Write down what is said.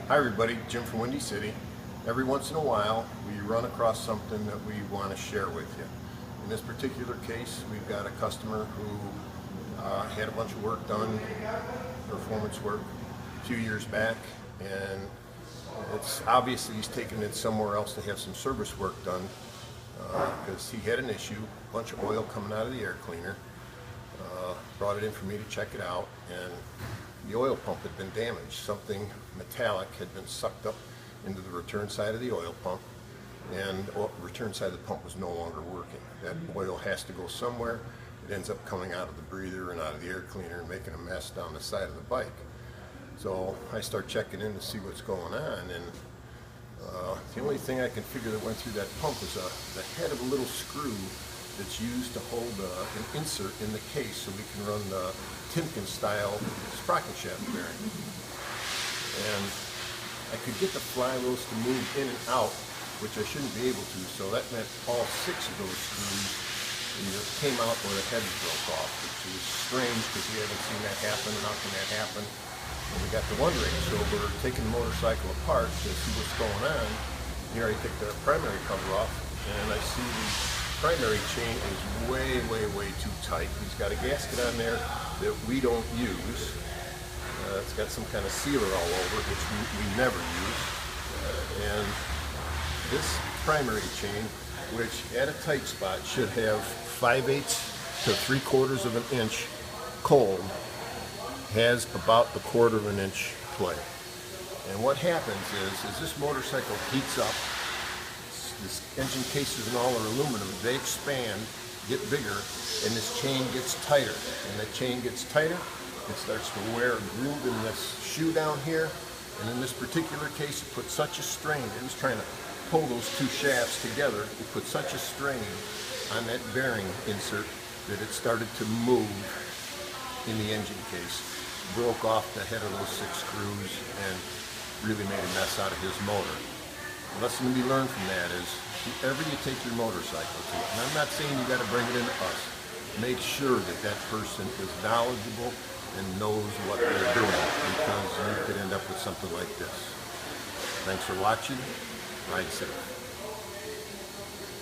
Hi everybody, Jim from Windy City. Every once in a while we run across something that we want to share with you. In this particular case, we've got a customer who had a bunch of work done, performance work, a few years back, and it's obviously he's taken it somewhere else to have some service work done because he had an issue, a bunch of oil coming out of the air cleaner. Brought it in for me to check it out, and the oil pump had been damaged. Something metallic had been sucked up into the return side of the oil pump, and the return side of the pump was no longer working. That oil has to go somewhere. It ends up coming out of the breather and out of the air cleaner and making a mess down the side of the bike. So I start checking in to see what's going on, and the only thing I can figure that went through that pump was the head of a little screw that's used to hold an insert in the case so we can run the Timken style sprocket shaft bearing. And I could get the flywheels to move in and out, which I shouldn't be able to, so that meant all 6 of those screws either came out or the head broke off, which is strange because we haven't seen that happen. How can that happen? And we got to wondering, so we're taking the motorcycle apart to see what's going on. Here I take the primary cover off, and I see the primary chain is way too tight. He's got a gasket on there that we don't use. It's got some kind of sealer all over, which we never use. And this primary chain, which at a tight spot should have 5/8 to 3/4 of an inch cold, has about a 1/4 of an inch play. And what happens is this motorcycle heats up. This engine cases and all are aluminum. They expand, get bigger, and this chain gets tighter. And the chain gets tighter, it starts to wear a groove in this shoe down here. And in this particular case, it put such a strain. It was trying to pull those 2 shafts together. It put such a strain on that bearing insert that it started to move in the engine case. Broke off the head of those 6 screws and really made a mess out of his motor. The lesson to be learned from that is, wherever you take your motorcycle to, and I'm not saying you got to bring it into us, make sure that that person is knowledgeable and knows what they're doing, because you could end up with something like this. Thanks for watching. Ride safe.